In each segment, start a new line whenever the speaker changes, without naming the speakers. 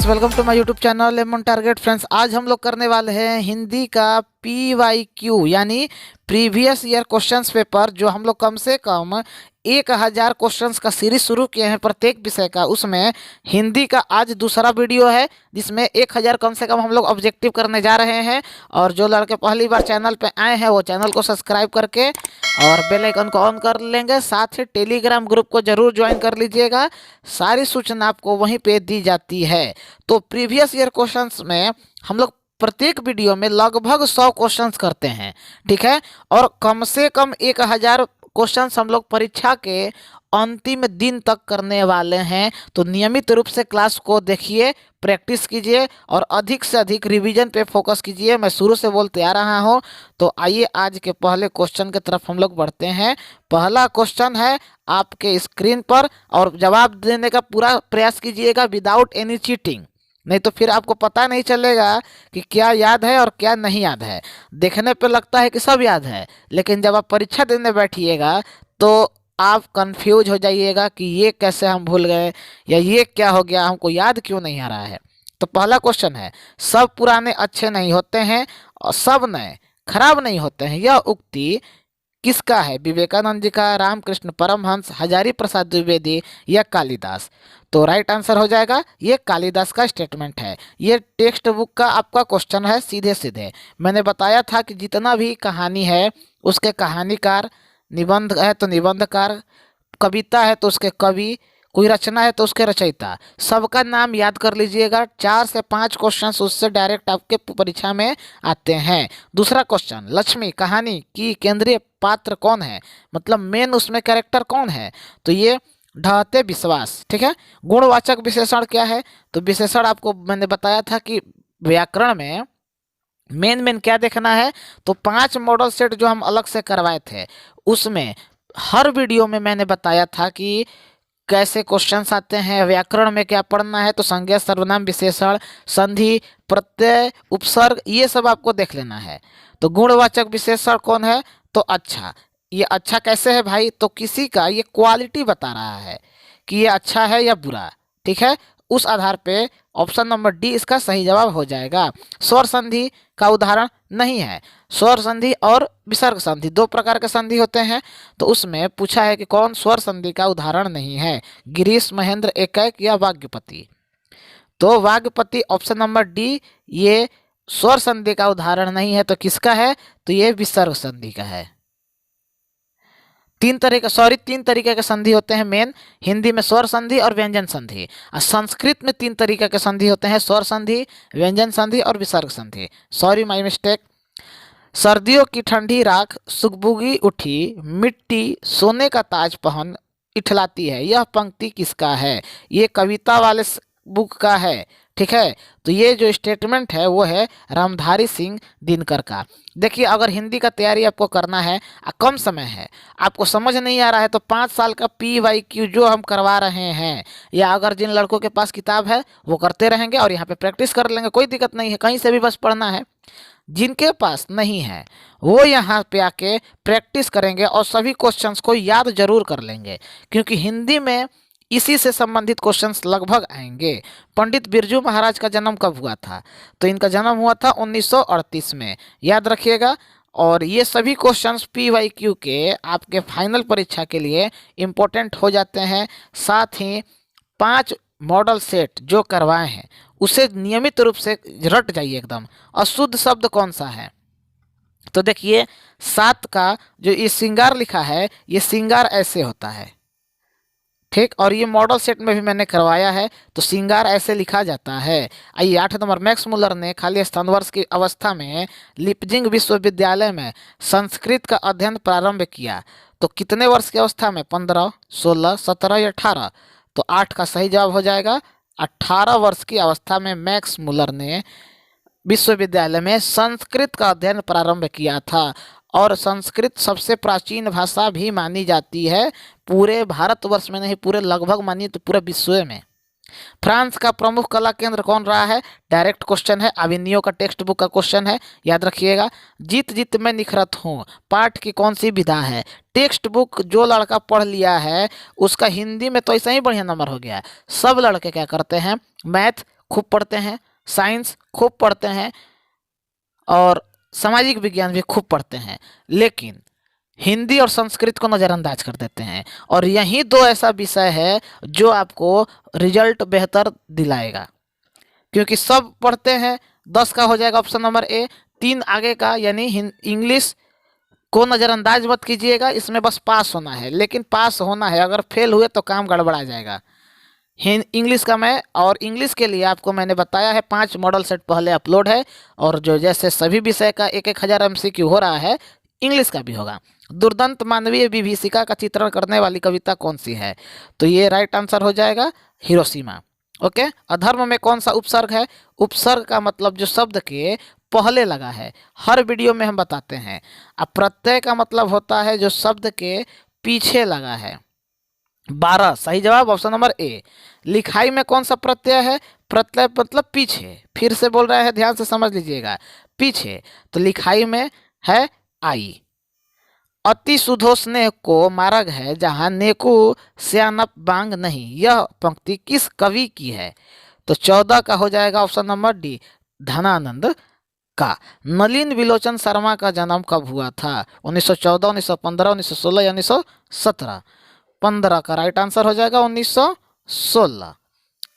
Friends, welcome to my YouTube channel M target. Friends, आज हम लोग करने वाले हैं हिंदी का PYQ यानी प्रीवियस ईयर क्वेश्चंस पेपर, जो हम लोग कम से कम 1000 क्वेश्चंस का सीरीज शुरू किए हैं प्रत्येक विषय का। उसमें हिंदी का आज दूसरा वीडियो है, जिसमें 1000 कम से कम हम लोग ऑब्जेक्टिव करने जा रहे हैं। और जो लड़के पहली बार चैनल पे आए हैं वो चैनल को सब्सक्राइब करके और बेल आइकन को ऑन कर लेंगे। साथ ही टेलीग्राम ग्रुप को जरूर ज्वाइन कर लीजिएगा, सारी सूचना आपको वहीं पे दी जाती है। तो प्रीवियस ईयर क्वेश्चंस में हम लोग प्रत्येक वीडियो में लगभग 100 क्वेश्चंस करते हैं, ठीक है। और कम से कम 1000 क्वेश्चंस हम लोग परीक्षा के अंतिम दिन तक करने वाले हैं। तो नियमित रूप से क्लास को देखिए, प्रैक्टिस कीजिए और अधिक से अधिक रिवीजन पे फोकस कीजिए। मैं शुरू से बोलते आ रहा हूँ। तो आइए आज के पहले क्वेश्चन की तरफ हम लोग बढ़ते हैं। पहला क्वेश्चन है आपके स्क्रीन पर, और जवाब देने का पूरा प्रयास कीजिएगा विदाउट एनी चीटिंग, नहीं तो फिर आपको पता नहीं चलेगा कि क्या याद है और क्या नहीं याद है। देखने पे लगता है कि सब याद है, लेकिन जब आप परीक्षा देने बैठिएगा तो आप कंफ्यूज हो जाइएगा कि ये कैसे हम भूल गए, या ये क्या हो गया, हमको याद क्यों नहीं आ रहा है। तो पहला क्वेश्चन है, सब पुराने अच्छे नहीं होते हैं और सब नए खराब नहीं होते हैं। यह उक्ति किसका है? विवेकानंद जी का, रामकृष्ण परमहंस, हजारी प्रसाद द्विवेदी या कालिदास? तो राइट आंसर हो जाएगा ये कालिदास का स्टेटमेंट है। ये टेक्स्ट बुक का आपका क्वेश्चन है सीधे सीधे। मैंने बताया था कि जितना भी कहानी है उसके कहानीकार, निबंध है तो निबंधकार, कविता है तो उसके कवि, कोई रचना है तो उसके रचयिता, सबका नाम याद कर लीजिएगा। 4 से 5 क्वेश्चन उससे डायरेक्ट आपके परीक्षा में आते हैं। दूसरा क्वेश्चन, लक्ष्मी कहानी की केंद्रीय पात्र कौन है, मतलब मेन उसमें कैरेक्टर कौन है? तो ये ढहते विश्वास, ठीक है। गुणवाचक विशेषण क्या है? तो विशेषण आपको मैंने बताया था कि व्याकरण में मेन क्या देखना है। तो 5 मॉडल सेट जो हम अलग से करवाए थे, उसमें हर वीडियो में मैंने बताया था कि कैसे क्वेश्चंस आते हैं, व्याकरण में क्या पढ़ना है। तो संज्ञा, सर्वनाम, विशेषण, संधि, प्रत्यय, उपसर्ग, ये सब आपको देख लेना है। तो गुणवाचक विशेषण कौन है? तो अच्छा। ये अच्छा कैसे है भाई? तो किसी का ये क्वालिटी बता रहा है कि ये अच्छा है या बुरा, ठीक है। उस आधार पे ऑप्शन नंबर डी इसका सही जवाब हो जाएगा। स्वर संधि का उदाहरण नहीं है। स्वर संधि और विसर्ग संधि 2 प्रकार के संधि होते हैं। तो उसमें पूछा है कि कौन स्वर संधि का उदाहरण नहीं है? गिरीश, महेंद्र, एकैक या वाग्यपति? तो वाग्यपति ऑप्शन नंबर डी ये स्वर संधि का उदाहरण नहीं है। तो किसका है? तो ये विसर्ग संधि का है। 3 तरीके के संधि होते हैं मेन। हिंदी में स्वर संधि और व्यंजन संधि, और संस्कृत में 3 तरीके के संधि होते हैं, स्वर संधि, व्यंजन संधि और विसर्ग संधि। Sorry, my mistake. सर्दियों की ठंडी राख सुगबुगी उठी, मिट्टी सोने का ताज पहन इठलाती है, यह पंक्ति किसका है? ये कविता वाले बुक का है, ठीक है। तो ये जो स्टेटमेंट है वो है रामधारी सिंह दिनकर का। देखिए, अगर हिंदी का तैयारी आपको करना है, कम समय है, आपको समझ नहीं आ रहा है, तो 5 साल का PYQ जो हम करवा रहे हैं, या अगर जिन लड़कों के पास किताब है वो करते रहेंगे और यहाँ पे प्रैक्टिस कर लेंगे, कोई दिक्कत नहीं है, कहीं से भी बस पढ़ना है। जिनके पास नहीं है वो यहाँ पे आके प्रैक्टिस करेंगे और सभी क्वेश्चंस को याद जरूर कर लेंगे, क्योंकि हिंदी में इसी से संबंधित क्वेश्चंस लगभग आएंगे। पंडित बिरजू महाराज का जन्म कब हुआ था? तो इनका जन्म हुआ था 1938 में, याद रखिएगा। और ये सभी क्वेश्चंस PYQ के आपके फाइनल परीक्षा के लिए इम्पोर्टेंट हो जाते हैं। साथ ही 5 मॉडल सेट जो करवाए हैं उसे नियमित रूप से रट जाइए एकदम। अशुद्ध शब्द कौन सा है? तो देखिए, 7 का जो ये श्रृंगार लिखा है, ये श्रृंगार ऐसे होता है, ठीक। और ये मॉडल सेट में भी मैंने करवाया है, तो श्रृंगार ऐसे लिखा जाता है। आइए 8 नंबर, मैक्स मुलर ने खाली स्थान वर्ष की अवस्था में लिपजिंग विश्वविद्यालय में संस्कृत का अध्ययन प्रारंभ किया। तो कितने वर्ष की अवस्था में? 15, 16, 17 या 18? तो 8 का सही जवाब हो जाएगा। 18 वर्ष की अवस्था में मैक्स मुलर ने विश्वविद्यालय में संस्कृत का अध्ययन प्रारंभ किया था। और संस्कृत सबसे प्राचीन भाषा भी मानी जाती है, पूरे भारतवर्ष में नहीं, पूरे लगभग मानिए तो पूरे विश्व में। फ्रांस का प्रमुख कला केंद्र कौन रहा है? डायरेक्ट क्वेश्चन है, अविनियो का टेक्स्ट बुक का क्वेश्चन है, याद रखिएगा। जीत जीत में निखरत हूँ पाठ की कौन सी विधा है? टेक्स्ट बुक जो लड़का पढ़ लिया है उसका हिंदी में तो ऐसा ही बढ़िया नंबर हो गया है। सब लड़के क्या करते हैं, मैथ खूब पढ़ते हैं, साइंस खूब पढ़ते हैं और सामाजिक विज्ञान भी खूब पढ़ते हैं, लेकिन हिंदी और संस्कृत को नज़रअंदाज कर देते हैं। और यही दो ऐसा विषय है जो आपको रिजल्ट बेहतर दिलाएगा, क्योंकि सब पढ़ते हैं। 10 का हो जाएगा ऑप्शन नंबर ए। 3 आगे का यानी इंग्लिश को नज़रअंदाज मत कीजिएगा, इसमें बस पास होना है, लेकिन पास होना है, अगर फेल हुए तो काम गड़बड़ा जाएगा। इंग्लिश का मैं और इंग्लिश के लिए आपको मैंने बताया है 5 मॉडल सेट पहले अपलोड है, और जो जैसे सभी विषय का 1,000 MCQ हो रहा है, इंग्लिश का भी होगा। दुर्दांत मानवीय विभीषिका का चित्रण करने वाली कविता कौन सी है? तो ये राइट आंसर हो जाएगा हिरोशिमा। ओके। अधर्म में कौन सा उपसर्ग है? उपसर्ग का मतलब जो शब्द के पहले लगा है, हर वीडियो में हम बताते हैं। अब प्रत्यय का मतलब होता है जो शब्द के पीछे लगा है। 12 सही जवाब ऑप्शन नंबर ए। लिखाई में कौन सा प्रत्यय है? प्रत्यय मतलब पीछे, फिर से बोल रहे हैं, ध्यान से समझ लीजिएगा, पीछे। तो लिखाई में है आई। अति सुधो स्नेह को मार्ग है जहाँ नेकू श्यानप बांग नहीं। यह पंक्ति किस कवि की है? तो 14 का हो जाएगा ऑप्शन नंबर डी, धनानंद का। नलिन विलोचन शर्मा का जन्म कब हुआ था? 1914, 1915, 1916 या 1917? 15 का राइट आंसर हो जाएगा 1916।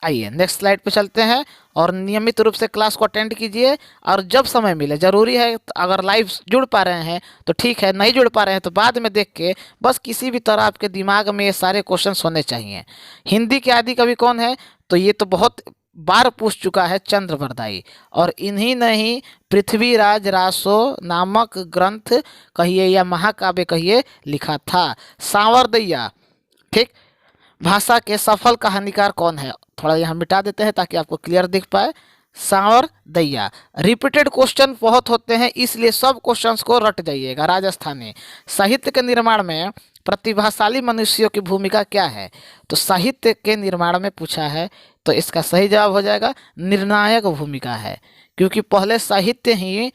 आइए नेक्स्ट स्लाइड पे चलते हैं, और नियमित रूप से क्लास को अटेंड कीजिए, और जब समय मिले, ज़रूरी है अगर लाइव जुड़ पा रहे हैं तो ठीक है, नहीं जुड़ पा रहे हैं तो बाद में देख के बस किसी भी तरह आपके दिमाग में ये सारे क्वेश्चंस होने चाहिए। हिंदी के आदि कवि कौन है? तो ये तो बहुत बार पूछ चुका है, चंद्रवरदाई। और इन्हीं ने ही पृथ्वीराज रासो नामक ग्रंथ कहिए या महाकाव्य कहिए लिखा था। सांवरदैया, ठीक। भाषा के सफल कहानीकार कौन है? थोड़ा यहाँ मिटा देते हैं ताकि आपको क्लियर दिख पाए। सांवरदैया। रिपीटेड क्वेश्चन बहुत होते हैं, इसलिए सब क्वेश्चंस को रट जाइएगा। राजस्थानी। साहित्य के निर्माण में प्रतिभाशाली मनुष्यों की भूमिका क्या है? तो साहित्य के निर्माण में पूछा है, तो इसका सही जवाब हो जाएगा निर्णायक भूमिका है, क्योंकि पहले साहित्य ही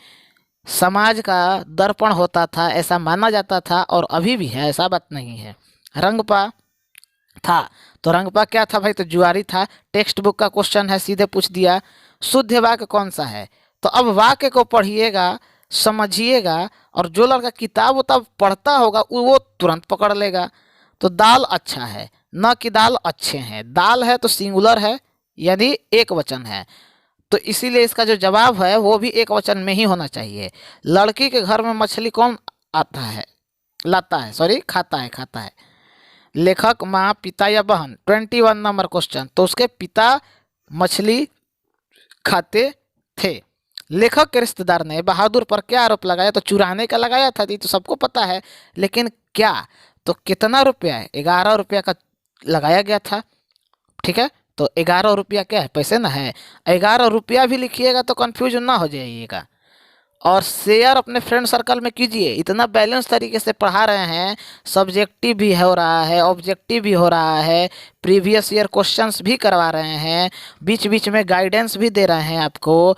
समाज का दर्पण होता था, ऐसा माना जाता था, और अभी भी है, ऐसा बात नहीं है। रंगपा था, तो रंगपा क्या था भाई? तो जुआरी था। टेक्स्ट बुक का क्वेश्चन है, सीधे पूछ दिया। शुद्ध वाक्य कौन सा है? तो अब वाक्य को पढ़िएगा, समझिएगा, और जो लड़का किताब उताब पढ़ता होगा वो तुरंत पकड़ लेगा। तो दाल अच्छा है, न कि दाल अच्छे हैं। दाल है तो सिंगुलर है, यानी एक वचन है, तो इसीलिए इसका जो जवाब है वो भी एक वचन में ही होना चाहिए। लड़की के घर में मछली कौन आता है, लाता है, सॉरी खाता है? लेखक, माँ, पिता या बहन? 21 नंबर क्वेश्चन। तो उसके पिता मछली खाते थे। लेखक के रिश्तेदार ने बहादुर पर क्या आरोप लगाया? तो चुराने का लगाया था, ये तो सबको पता है, लेकिन क्या? तो कितना रुपया है? 11 रुपया का लगाया गया था, ठीक है। तो 11 रुपया क्या है? पैसे ना है। 11 रुपया भी लिखिएगा तो कंफ्यूज ना हो जाइएगा। और शेयर अपने फ्रेंड सर्कल में कीजिए, इतना बैलेंस तरीके से पढ़ा रहे हैं, सब्जेक्टिव भी हो रहा है, ऑब्जेक्टिव भी हो रहा है, प्रीवियस ईयर क्वेश्चंस भी करवा रहे हैं, बीच बीच में गाइडेंस भी दे रहे हैं आपको,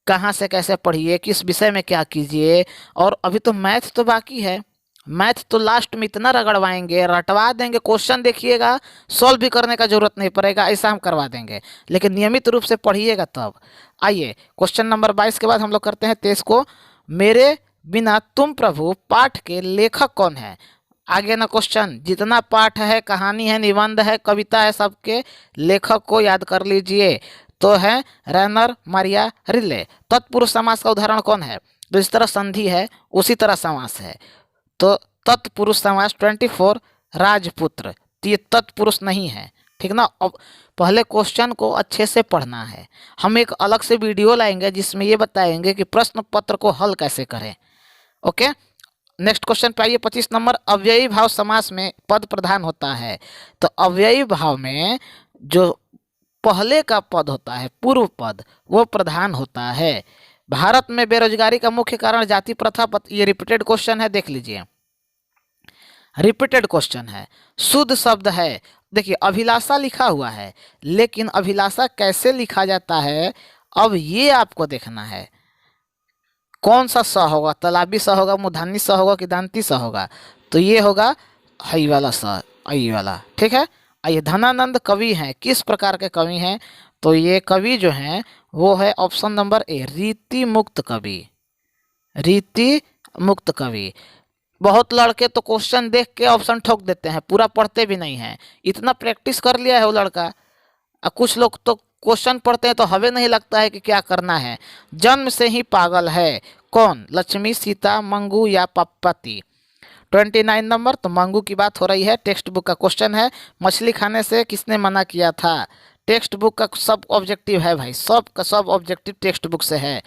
कहाँ से कैसे पढ़िए, किस विषय में क्या कीजिए। और अभी तो मैथ तो बाकी है, मैथ तो लास्ट में इतना रगड़वाएंगे, रटवा देंगे, क्वेश्चन देखिएगा, सॉल्व भी करने का जरूरत नहीं पड़ेगा, ऐसा हम करवा देंगे, लेकिन नियमित रूप से पढ़िएगा तब। आइए क्वेश्चन नंबर 22 के बाद हम लोग करते हैं 23 को। मेरे बिना तुम प्रभु पाठ के लेखक कौन है? आगे ना क्वेश्चन, जितना पाठ है, कहानी है, निबंध है, कविता है, सबके लेखक को याद कर लीजिए। तो है रैनर मारिया रिले। तत्पुरुष समास का उदाहरण कौन है? तो इस तरह संधि है उसी तरह समास है, तो तत्पुरुष समास 24 राजपुत्र, तो ये तत्पुरुष नहीं है, ठीक ना। अब पहले क्वेश्चन को अच्छे से पढ़ना है, हम एक अलग से वीडियो लाएंगे जिसमें ये बताएंगे कि प्रश्न पत्र को हल कैसे करें। ओके, नेक्स्ट क्वेश्चन पे आइए। 25 नंबर। अव्ययी भाव समास में पद प्रधान होता है। तो अव्ययी भाव में जो पहले का पद होता है, पूर्व पद, वो प्रधान होता है। भारत में बेरोजगारी का मुख्य कारण जाति प्रथा। ये रिपीटेड क्वेश्चन है, देख लीजिए, रिपीटेड क्वेश्चन है, शुद्ध शब्द है। देखिए अभिलाषा लिखा हुआ है, लेकिन अभिलाषा कैसे लिखा जाता है अब ये आपको देखना है। कौन सा स होगा? तालाबी स होगा, मूर्धन्य स होगा कि दांती स होगा? तो ये होगा हई वाला स, आई वाला, ठीक है। आइए, धनानंद कवि हैं, किस प्रकार के कवि हैं? तो ये कवि जो हैं वो है ऑप्शन नंबर ए, रीति मुक्त कवि। रीति मुक्त कवि। बहुत लड़के तो क्वेश्चन देख के ऑप्शन ठोक देते हैं, पूरा पढ़ते भी नहीं हैं। इतना प्रैक्टिस कर लिया है वो लड़का। और कुछ लोग तो क्वेश्चन पढ़ते हैं तो हमें नहीं लगता है कि क्या करना है। जन्म से ही पागल है कौन? लक्ष्मी, सीता, मंगू या पप्पति? 29 नंबर, तो मंगू की बात हो रही है। टेक्स्ट बुक का क्वेश्चन है, मछली खाने से किसने मना किया था? टेक्स्ट बुक का सब ऑब्जेक्टिव है भाई, सब का सब ऑब्जेक्टिव टेक्स्ट बुक से है।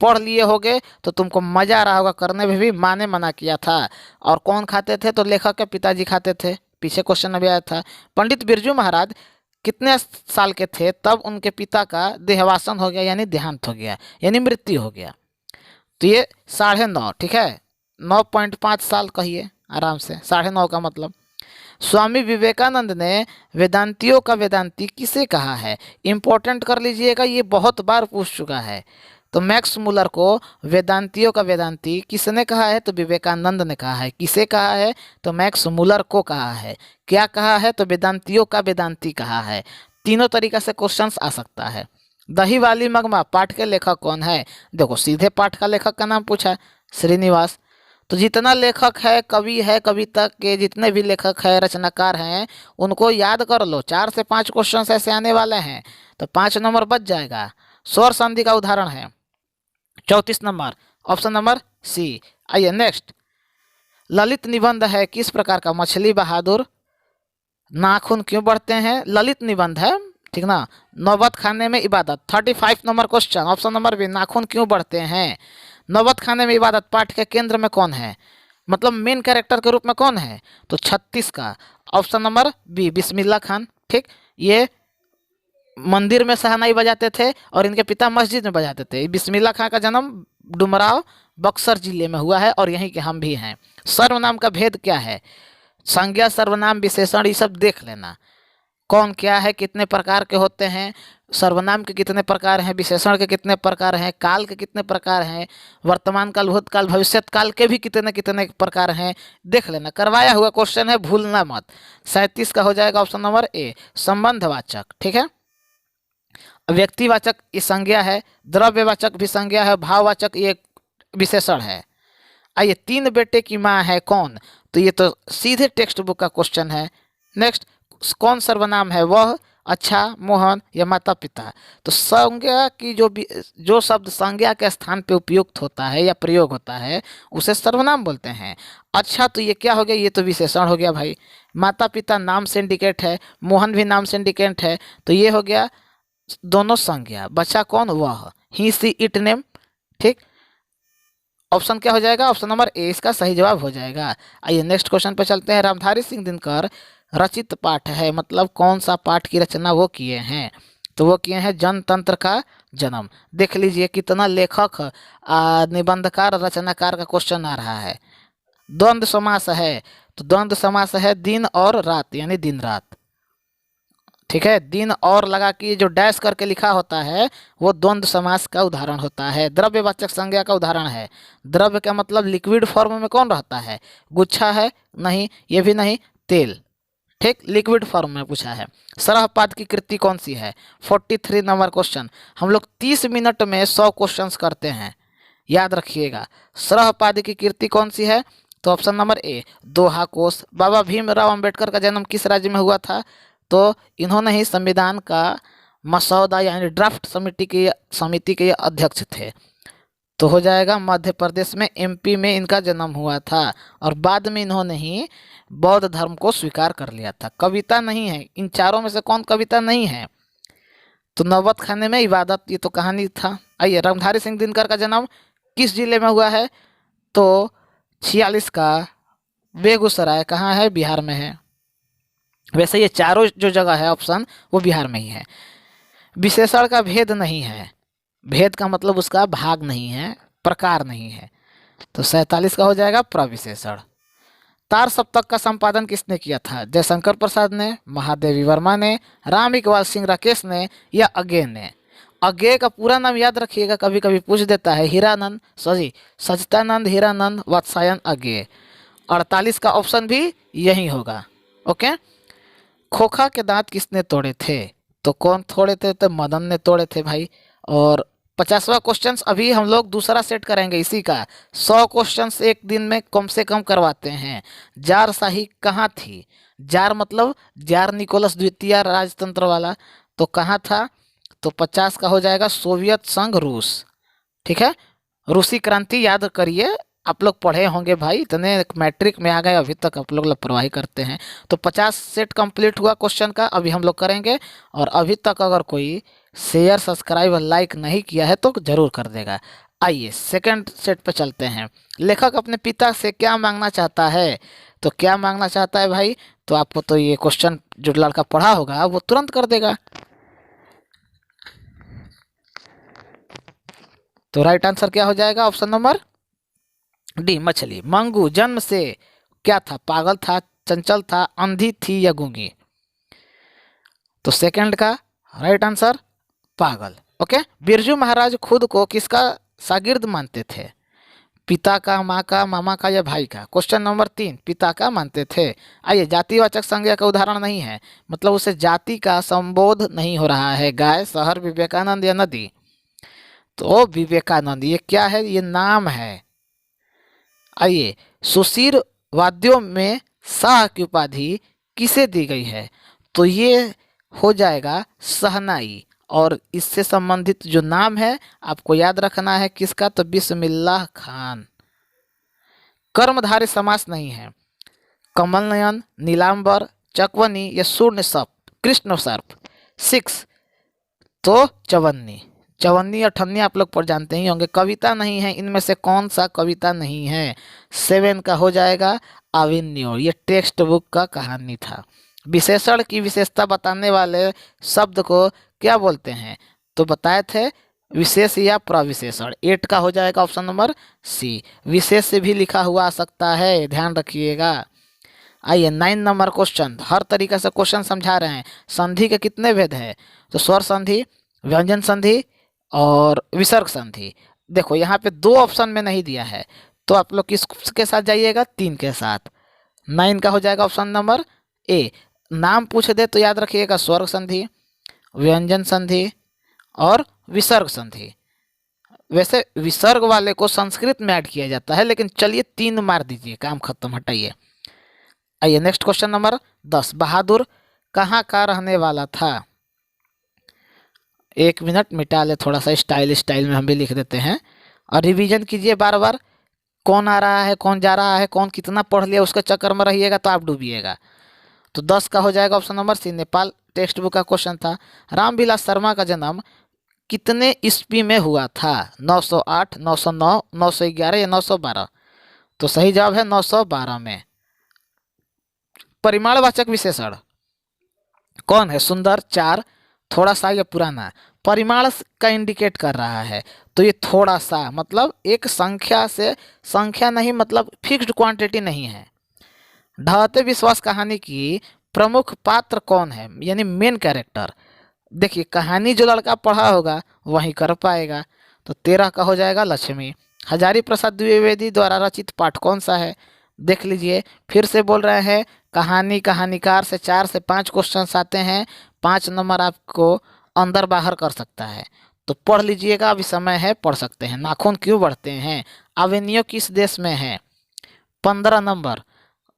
पढ़ लिए होगे तो तुमको मजा आ रहा होगा करने में भी। माँ ने मना किया था। और कौन खाते थे? तो लेखक के पिताजी खाते थे। पीछे क्वेश्चन अभी आया था। पंडित बिरजू महाराज कितने साल के थे तब उनके पिता का देहवासन हो गया, यानी देहांत हो गया, यानी मृत्यु हो गया? तो ये 9.5, ठीक है, 9.5 साल कहिए आराम से। 9.5 का मतलब। स्वामी विवेकानंद ने वेदांतियों का वेदांती किसे कहा है? इंपॉर्टेंट कर लीजिएगा, ये बहुत बार पूछ चुका है। तो मैक्स मुलर को वेदांतियों का वेदांती किसने कहा है? तो विवेकानंद ने कहा है। किसे कहा है? तो मैक्स मुलर को कहा है। क्या कहा है? तो वेदांतियों का वेदांती कहा है। तीनों तरीका से क्वेश्चंस आ सकता है। दही वाली मगमा पाठ के लेखक कौन है? देखो सीधे पाठ का लेखक का नाम पूछा, श्रीनिवास। तो जितना लेखक है, कवि है, कविता के जितने भी लेखक है, रचनाकार हैं, उनको याद कर लो। 4 से 5 क्वेश्चन ऐसे आने वाले हैं, तो 5 नंबर बच जाएगा। स्वर संधि का उदाहरण है 34 नंबर, ऑप्शन नंबर सी। आइए नेक्स्ट। ललित निबंध है किस प्रकार का? मछली बहादुर। नाखून क्यों बढ़ते हैं? ललित निबंध है, ठीक ना। नौबत खाने में इबादत। 35 number question, option number B, नाखून क्यों बढ़ते हैं? नौबत खाने में इबादत पाठ के केंद्र में कौन है? मतलब मेन कैरेक्टर के रूप में कौन है? तो 36 का option number B, Bismillah Khan. ठीक, ये मंदिर में शहनाई बजाते थे और इनके पिता मस्जिद में बजाते थे। बिस्मिल्लाह खान का जन्म डुमराव बक्सर जिले में हुआ है और यहीं के हम भी हैं। सर्वनाम का भेद क्या है? संज्ञा, सर्वनाम, विशेषण, ये सब देख लेना। कौन क्या है, कितने प्रकार के होते हैं, सर्वनाम के कितने प्रकार हैं, विशेषण के कितने प्रकार हैं, काल के कितने प्रकार हैं, वर्तमान काल, भूतकाल, भविष्यत काल के भी कितने कितने प्रकार हैं, देख लेना। करवाया हुआ क्वेश्चन है, भूलना मत। 37 का हो जाएगा ऑप्शन नंबर ए, संबंधवाचक। ठीक है, व्यक्तिवाचक ये संज्ञा है, द्रव्यवाचक भी संज्ञा है, भाववाचक ये विशेषण है। आइए, 3 बेटे की माँ है कौन? तो ये तो सीधे टेक्स्ट बुक का क्वेश्चन है। नेक्स्ट, कौन सर्वनाम है? वह, अच्छा, मोहन या माता पिता? तो संज्ञा की जो शब्द संज्ञा के स्थान पे उपयुक्त होता है या प्रयोग होता है उसे सर्वनाम बोलते हैं। अच्छा, तो ये क्या हो गया? ये तो विशेषण हो गया भाई। माता पिता नाम से इंडिकेट है, मोहन भी नाम से इंडिकेट है, तो ये हो गया दोनों संज्ञा। बचा कौन? वह, ही, सी, इट, नेम। ठीक, ऑप्शन क्या हो जाएगा? ऑप्शन नंबर ए इसका सही जवाब हो जाएगा। आइए नेक्स्ट क्वेश्चन पे चलते हैं। रामधारी सिंह दिनकर रचित पाठ है, मतलब कौन सा पाठ की रचना वो किए हैं? तो वो किए हैं जनतंत्र का जन्म। देख लीजिए कितना लेखक, निबंधकार, रचनाकार का क्वेश्चन आ रहा है। द्वंद्व समास है, तो द्वंद्व समास है दिन और रात, यानी दिन रात। ठीक है, दिन और लगा के जो डैश करके लिखा होता है वो द्वंद्व समास का उदाहरण होता है। द्रव्यवाचक संज्ञा का उदाहरण है। द्रव्य का मतलब लिक्विड फॉर्म में कौन रहता है? गुच्छा है? नहीं, ये भी नहीं, तेल। ठीक, लिक्विड फॉर्म में पूछा है। सरहपाद की कृति कौन सी है? 43 नंबर क्वेश्चन। हम लोग 30 मिनट में 100 क्वेश्चंस करते हैं, याद रखिएगा। सरहपाद की कृति कौन सी है? तो ऑप्शन नंबर ए, दोहा कोश। बाबा भीमराव अंबेडकर का जन्म किस राज्य में हुआ था? तो इन्होंने ही संविधान का मसौदा यानी ड्राफ्ट समिति के अध्यक्ष थे। तो हो जाएगा मध्य प्रदेश में, एमपी में इनका जन्म हुआ था और बाद में इन्होंने ही बौद्ध धर्म को स्वीकार कर लिया था। कविता नहीं है, इन चारों में से कौन कविता नहीं है? तो नौबत खाने में इबादत, ये तो कहानी था। आइए, रामधारी सिंह दिनकर का जन्म किस जिले में हुआ है? तो 46 का बेगूसराय। कहाँ है? बिहार में है। वैसे ये चारों जो जगह है ऑप्शन वो बिहार में ही है। विशेषण का भेद नहीं है, भेद का मतलब उसका भाग नहीं है, प्रकार नहीं है। तो 47 का हो जाएगा प्रविशेषण। तार सप्तक का संपादन किसने किया था? जयशंकर प्रसाद ने, महादेवी वर्मा ने, राम इकबाल सिंह राकेश ने या अज्ञे ने? अज्ञे का पूरा नाम याद रखिएगा, कभी कभी पूछ देता है। हीरानंद, सचिदानंद हीरानंद वात्सायन अज्ञे। 48 का ऑप्शन भी यही होगा। ओके। खोखा के दांत किसने तोड़े थे? तो कौन तोड़े थे? तो मदन ने तोड़े थे भाई। और 50वां क्वेश्चन अभी हम लोग दूसरा सेट करेंगे इसी का। 100 क्वेश्चंस एक दिन में कम से कम करवाते हैं। जार शाही कहाँ थी? जार मतलब जार निकोलस द्वितीय राजतंत्र वाला, तो कहाँ था? तो 50 का हो जाएगा सोवियत संघ रूस। ठीक है, रूसी क्रांति याद करिए, आप लोग पढ़े होंगे भाई, इतने मैट्रिक में आ गए अभी तक आप लोग लापरवाही करते हैं। तो 50 सेट कंप्लीट हुआ क्वेश्चन का, अभी हम लोग करेंगे। और अभी तक अगर कोई शेयर सब्सक्राइब और लाइक नहीं किया है तो जरूर कर देगा। आइए सेकंड सेट पे चलते हैं। लेखक अपने पिता से क्या मांगना चाहता है? तो क्या मांगना चाहता है भाई? तो आपको तो ये क्वेश्चन जो लड़का पढ़ा होगा वो तुरंत कर देगा। तो राइट आंसर क्या हो जाएगा? ऑप्शन नंबर डी, मछली। मंगू जन्म से क्या था? पागल था, चंचल था, अंधी थी या गूंगी? तो सेकंड का राइट आंसर पागल। ओके। बिरजू महाराज खुद को किसका शागिर्द मानते थे? पिता का, माँ का, मामा का या भाई का? क्वेश्चन नंबर 3, पिता का मानते थे। आइए, जातिवाचक संज्ञा का उदाहरण नहीं है, मतलब उसे जाति का संबोध नहीं हो रहा है। गाय, शहर, विवेकानंद या नदी? तो विवेकानंद। ये क्या है? ये नाम है। आइए, सुशीर वाद्यों में शाह की उपाधि किसे दी गई है? तो ये हो जाएगा शहनाई। और इससे संबंधित जो नाम है आपको याद रखना है किसका? तो बिस्मिल्लाह खान। कर्मधारय समास नहीं है। कमल नयन, नीलांबर, चकवनी या शून्य सर्प, कृष्ण सर्प? 6, तो चवन्नी। चवन्नी अठन्नी आप लोग पर जानते ही होंगे। कविता नहीं है, इनमें से कौन सा कविता नहीं है? 7 का हो जाएगा अविन्यो। ये टेक्स्ट बुक का कहानी था। विशेषण की विशेषता बताने वाले शब्द को क्या बोलते हैं? तो बताए थे विशेष या प्रविशेषण। 8 का हो जाएगा ऑप्शन नंबर सी। विशेष से भी लिखा हुआ आ सकता है, ध्यान रखिएगा। आइए 9 नंबर क्वेश्चन। हर तरीके से क्वेश्चन समझा रहे हैं। संधि के कितने भेद हैं? तो स्वर संधि, व्यंजन संधि और विसर्ग संधि। देखो यहाँ पे 2 ऑप्शन में नहीं दिया है, तो आप लोग किसके साथ जाइएगा? 3 के साथ। 9 का हो जाएगा ऑप्शन नंबर ए। नाम पूछ दे तो याद रखिएगा स्वर्ग संधि, व्यंजन संधि और विसर्ग संधि। वैसे विसर्ग वाले को संस्कृत में ऐड किया जाता है, लेकिन चलिए 3 मार दीजिए, काम खत्म, हटाइए। आइए नेक्स्ट क्वेश्चन नंबर 10। बहादुर कहाँ का रहने वाला था? 1 मिनट मिटा ले, थोड़ा सा स्टाइल में हम भी लिख देते हैं। और रिवीजन कीजिए बार बार। कौन आ रहा है, कौन जा रहा है, कौन कितना पढ़ लिया, उसके चक्कर में रहिएगा तो आप डूबिएगा। तो 10 का हो जाएगा option number C. Nepal text book का क्वेश्चन था। रामविलास शर्मा का जन्म कितने ईस्वी में हुआ था? 908, 909, 911 या 912? तो सही जवाब है 912 में। परिमाणवाचक विशेषण कौन है? सुंदर, 4, थोड़ा सा या पुराना? परिमाण का इंडिकेट कर रहा है, तो ये थोड़ा सा मतलब एक संख्या से, संख्या नहीं मतलब फिक्स्ड क्वांटिटी नहीं है। ढहते विश्वास कहानी की प्रमुख पात्र कौन है, यानी मेन कैरेक्टर? देखिए कहानी जो लड़का पढ़ा होगा वही कर पाएगा। तो 13 का हो जाएगा लक्ष्मी। हजारी प्रसाद द्विवेदी द्वारा रचित पाठ कौन सा है? देख लीजिए, फिर से बोल रहे हैं, कहानी, कहानीकार से 4 से 5 क्वेश्चन आते हैं। 5 नंबर आपको अंदर बाहर कर सकता है, तो पढ़ लीजिएगा, अभी समय है, पढ़ सकते हैं। नाखून क्यों बढ़ते हैं? अवेन्यू किस देश में है? 15 नंबर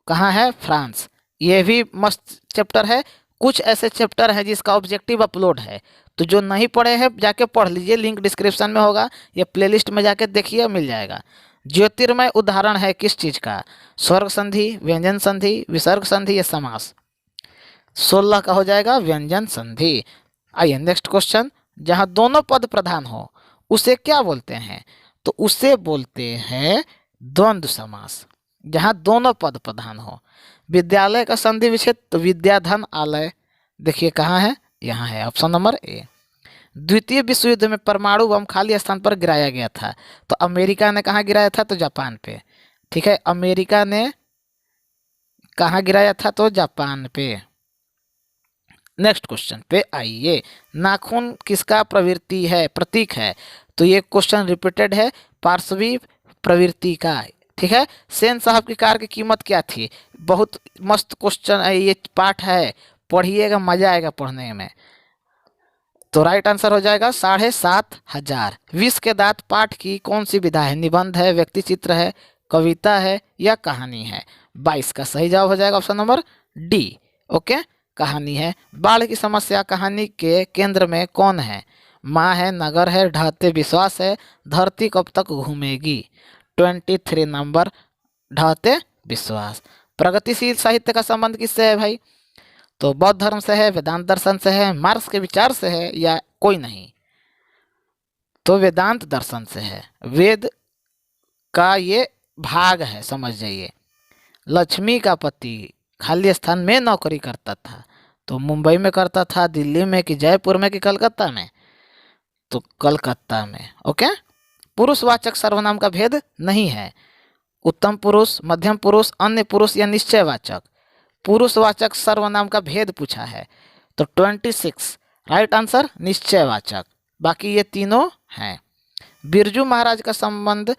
कहाँ है? फ्रांस। ये भी मस्त चैप्टर है। कुछ ऐसे चैप्टर हैं जिसका ऑब्जेक्टिव अपलोड है, तो जो नहीं पढ़े हैं जाके पढ़ लीजिए, लिंक डिस्क्रिप्शन में होगा या प्लेलिस्ट में जाके देखिए, मिल जाएगा। ज्योतिर्मय उदाहरण है किस चीज का? स्वर्ग संधि, व्यंजन संधि, विसर्ग संधि या समास? 16 का हो जाएगा व्यंजन संधि। आइए नेक्स्ट क्वेश्चन। जहां दोनों पद प्रधान हो उसे क्या बोलते हैं? तो उसे बोलते हैं द्वंद्व समास। जहां दोनों पद प्रधान हो। विद्यालय का संधि विच्छेद, तो विद्याधन आलय। देखिए कहाँ है? यहाँ है, ऑप्शन नंबर ए। द्वितीय विश्व युद्ध में परमाणु बम खाली स्थान पर गिराया गया था, तो अमेरिका ने कहाँ गिराया था? तो जापान पे। ठीक है, अमेरिका ने कहाँ गिराया था? तो जापान पे। नेक्स्ट क्वेश्चन पे आइए। नाखून किसका प्रवृत्ति है, प्रतीक है? तो ये क्वेश्चन रिपीटेड है, पार्श्वी प्रवृत्ति का। ठीक है, सेन साहब की कार की कीमत क्या थी? बहुत मस्त क्वेश्चन, ये पाठ है, पढ़िएगा, मजा आएगा पढ़ने में। तो राइट आंसर हो जाएगा 7,500। विष के दांत पाठ की कौन सी विधा है? निबंध है, व्यक्ति चित्र है, कविता है या कहानी है? 22 का सही जवाब हो जाएगा ऑप्शन नंबर डी। ओके, कहानी है। बाढ़ की समस्या कहानी के केंद्र में कौन है? माँ है, नगर है, ढहते विश्वास है, धरती कब तक घूमेगी? 23 नंबर, ढहते विश्वास। प्रगतिशील साहित्य का संबंध किससे है भाई? तो बौद्ध धर्म से है, वेदांत दर्शन से है, मार्क्स के विचार से है या कोई नहीं? तो वेदांत दर्शन से है। वेद का ये भाग है, समझ जाइए। लक्ष्मी का पति खाली स्थान में नौकरी करता था, तो मुंबई में करता था, दिल्ली में कि जयपुर में कि कलकत्ता में? तो कलकत्ता में। ओके, पुरुषवाचक सर्वनाम का भेद नहीं है। उत्तम पुरुष, मध्यम पुरुष, अन्य पुरुष या निश्चयवाचक? पुरुषवाचक सर्वनाम का भेद पूछा है। तो 26 राइट आंसर निश्चयवाचक। बाकी ये तीनों हैं। बिरजू महाराज का संबंध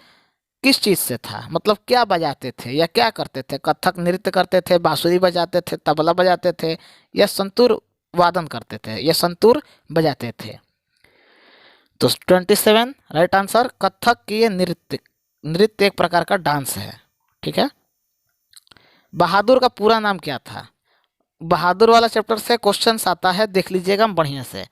किस चीज़ से था? मतलब क्या बजाते थे या क्या करते थे? कथक नृत्य करते थे, बांसुरी बजाते थे, तबला बजाते थे या संतूर वादन करते थे या संतूर बजाते थे? तो 27 राइट आंसर। कथक की ये नृत्य एक प्रकार का डांस है। ठीक है। बहादुर का पूरा नाम क्या था? बहादुर वाला चैप्टर से क्वेश्चन आता है, देख लीजिएगा बढ़िया से।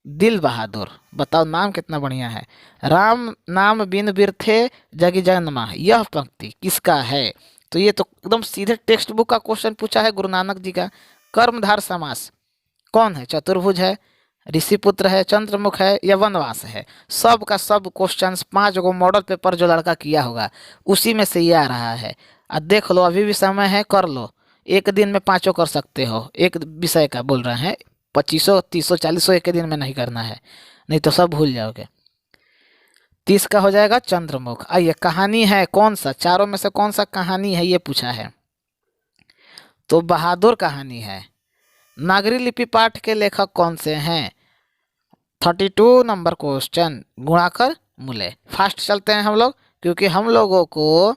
दिल बहादुर, बताओ नाम कितना बढ़िया है। राम नाम बिन बिरथे जगी जन्मा, यह पंक्ति किसका है? तो ये तो एकदम सीधे टेक्स्ट बुक का क्वेश्चन पूछा है, गुरु नानक जी का। कर्मधार समास कौन है? चतुर्भुज है, ऋषिपुत्र है, चंद्रमुख है या वनवास है? सब का सब क्वेश्चन 5 गो मॉडल पेपर जो लड़का किया होगा उसी में से ये आ रहा है। देख लो, अभी भी समय है, कर लो। एक दिन में 5 कर सकते हो, एक विषय का बोल रहे हैं। 2500 300 40 एक दिन में नहीं करना है, नहीं तो सब भूल जाओगे। 30 का हो जाएगा चंद्रमुख। आइए, कहानी है कौन सा? चारों में से कौन सा कहानी है ये पूछा है। तो बहादुर कहानी है। नागरी लिपि पाठ के लेखक कौन से हैं? 32 नंबर क्वेश्चन, गुणाकर मूले। फास्ट चलते हैं हम लोग, क्योंकि हम लोगों को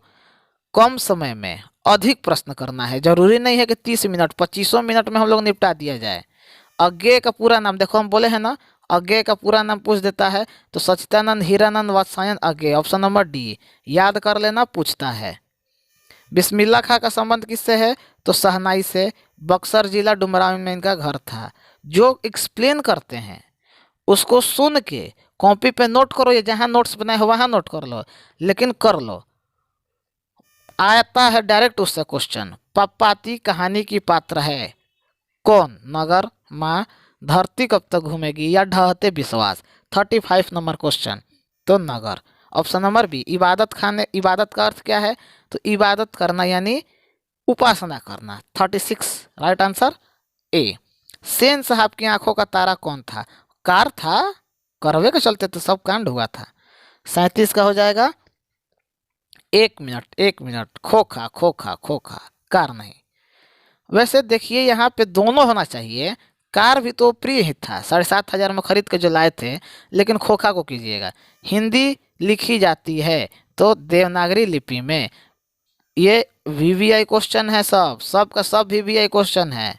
कम समय में अधिक प्रश्न करना है। जरूरी नहीं है कि 30 मिनट 25 मिनट में हम लोग निपटा दिया जाए। अज्ञेय का पूरा नाम देखो, हम बोले हैं ना, अज्ञेय का पूरा नाम पूछ देता है। तो सच्चिदानंद हीरानंद वात्स्यायन अज्ञेय, ऑप्शन नंबर डी। याद कर लेना, पूछता है। बिस्मिल्लाह खां का संबंध किससे है? तो शहनाई से। बक्सर जिला डुमराव में इनका घर था। जो एक्सप्लेन करते हैं उसको सुन के कॉपी पे नोट करो, या जहाँ नोट्स बनाए हो वहाँ नोट कर लो, लेकिन कर लो। आता है डायरेक्ट उससे क्वेश्चन। पप्पाती कहानी की पात्र है कौन? नगर, माँ, धरती कब तक घूमेगी या ढहते विश्वास? 35 नंबर क्वेश्चन। तो नगर, ऑप्शन नंबर बी। इबादत खाने, इबादत का अर्थ क्या है? तो इबादत करना यानी उपासना करना। 36 राइट आंसर ए। सेन साहब की आंखों का तारा कौन था? कार था, करवे के चलते तो सब कांड हुआ था। 37 का हो जाएगा 1 मिनट। खोखा खोखा खोखा, कार नहीं। वैसे देखिए, यहाँ पे दोनों होना चाहिए। कार भी तो प्रिय ही था, 7,500 में खरीद के जो लाए थे, लेकिन खोखा को कीजिएगा। हिंदी लिखी जाती है तो देवनागरी लिपि में। ये वीवीआई क्वेश्चन है, सब का सब वीवीआई क्वेश्चन है।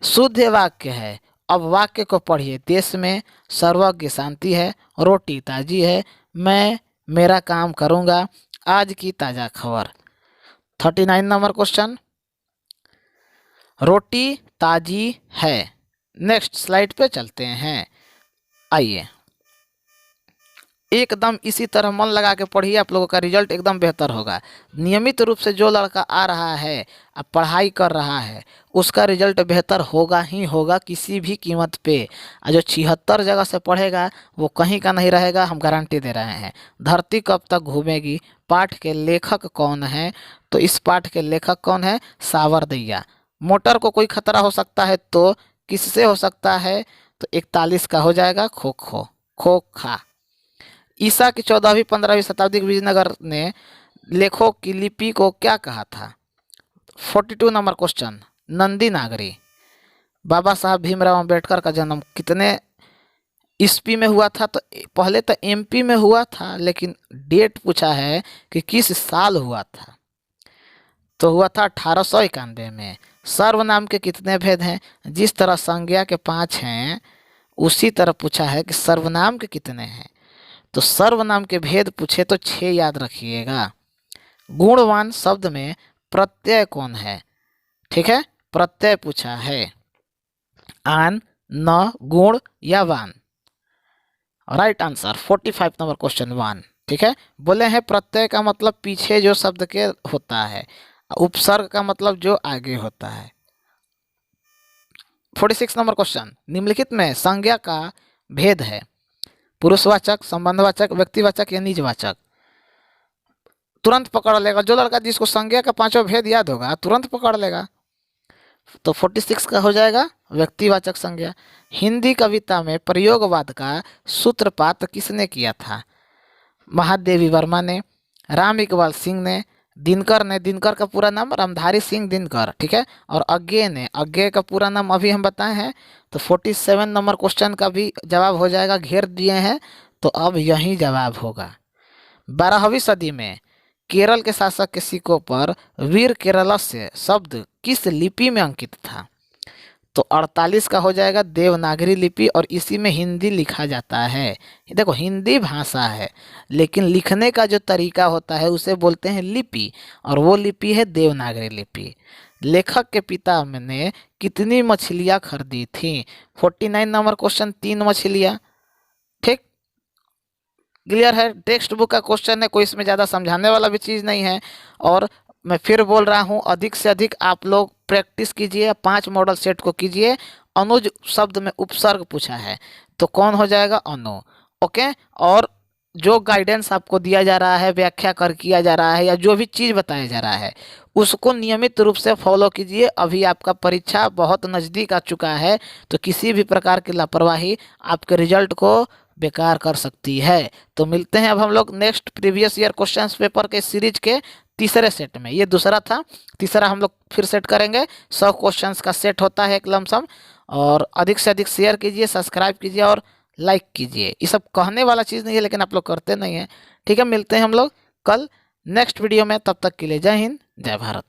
शुद्ध वाक्य है। अब वाक्य को पढ़िए। देश में सर्वज्ञ शांति है, रोटी ताजी है, मैं मेरा काम करूँगा, आज की ताज़ा खबर। 39 नंबर क्वेश्चन, रोटी ताजी है। नेक्स्ट स्लाइड पे चलते हैं। आइए, एकदम इसी तरह मन लगा के पढ़िए, आप लोगों का रिजल्ट एकदम बेहतर होगा। नियमित रूप से जो लड़का आ रहा है, अब पढ़ाई कर रहा है, उसका रिजल्ट बेहतर होगा ही होगा किसी भी कीमत पे। और जो 76 जगह से पढ़ेगा वो कहीं का नहीं रहेगा, हम गारंटी दे रहे हैं। धरती कब तक घूमेगी पाठ के लेखक कौन है? तो इस पाठ के लेखक कौन है? सावरदैया। मोटर को कोई खतरा हो सकता है तो किससे हो सकता है? तो 41 का हो जाएगा खोखो, खोखा। ईसा की 14वीं 15वीं शताब्दी के विजयनगर ने लेखों की लिपि को क्या कहा था? 42 नंबर क्वेश्चन, नंदी नागरी। बाबा साहब भीमराव अंबेडकर का जन्म कितने ईस्वी में हुआ था? तो पहले तो एमपी में हुआ था, लेकिन डेट पूछा है कि किस साल हुआ था। तो हुआ था 1891 में। सर्वनाम के कितने भेद हैं? जिस तरह संज्ञा के 5 हैं उसी तरह पूछा है कि सर्वनाम के कितने हैं, तो सर्वनाम के भेद पूछे तो 6 याद रखिएगा। गुणवान शब्द में प्रत्यय कौन है, ठीक है, प्रत्यय पूछा है, आन, न, गुण या वान। राइट आंसर 45 नंबर क्वेश्चन 1, ठीक है। बोले हैं प्रत्यय का मतलब पीछे जो शब्द के होता है, उपसर्ग का मतलब जो आगे होता है। 46 नंबर क्वेश्चन, निम्नलिखित में संज्ञा का भेद है, पुरुषवाचक, संबंधवाचक, व्यक्तिवाचक या निजवाचक। तुरंत पकड़ लेगा जो लड़का जिसको संज्ञा का 5 भेद याद होगा तुरंत पकड़ लेगा। तो 46 का हो जाएगा व्यक्तिवाचक संज्ञा। हिंदी कविता में प्रयोगवाद का सूत्रपात किसने किया था, महादेवी वर्मा ने, राम इकबाल सिंह ने, दिनकर ने, दिनकर का पूरा नाम रामधारी सिंह दिनकर, ठीक है, और अज्ञे ने, अज्ञे का पूरा नाम अभी हम बताए हैं। तो 47 नंबर क्वेश्चन का भी जवाब हो जाएगा, घेर दिए हैं तो अब यही जवाब होगा। 12वीं सदी में केरल के शासक के सिक्कों पर वीर केरलस्य शब्द किस लिपि में अंकित था, तो 48 का हो जाएगा देवनागरी लिपि, और इसी में हिंदी लिखा जाता है। देखो हिंदी भाषा है लेकिन लिखने का जो तरीका होता है उसे बोलते हैं लिपि, और वो लिपि है देवनागरी लिपि। लेखक के पिता ने कितनी मछलियाँ खरीदी थी, 49 नंबर क्वेश्चन 3 मछलियाँ, ठीक, क्लियर है। टेक्स्ट बुक का क्वेश्चन है, कोई इसमें ज़्यादा समझाने वाला भी चीज़ नहीं है। और मैं फिर बोल रहा हूँ अधिक से अधिक आप लोग प्रैक्टिस कीजिए, 5 मॉडल सेट को कीजिए। अनुज शब्द में उपसर्ग पूछा है तो कौन हो जाएगा, अनु, ओके। और जो गाइडेंस आपको दिया जा रहा है, व्याख्या कर किया जा रहा है, या जो भी चीज़ बताया जा रहा है उसको नियमित रूप से फॉलो कीजिए। अभी आपका परीक्षा बहुत नज़दीक आ चुका है, तो किसी भी प्रकार की लापरवाही आपके रिजल्ट को बेकार कर सकती है। तो मिलते हैं अब हम लोग next previous year questions paper के सीरीज के तीसरे सेट में। ये दूसरा था, तीसरा हम लोग फिर सेट करेंगे। 100 क्वेश्चंस का सेट होता है एक लमसम। और अधिक से अधिक शेयर कीजिए, सब्सक्राइब कीजिए और लाइक कीजिए। ये सब कहने वाला चीज़ नहीं है लेकिन आप लोग करते नहीं हैं, ठीक है। मिलते हैं हम लोग कल नेक्स्ट वीडियो में, तब तक के लिए जय हिंद जय भारत।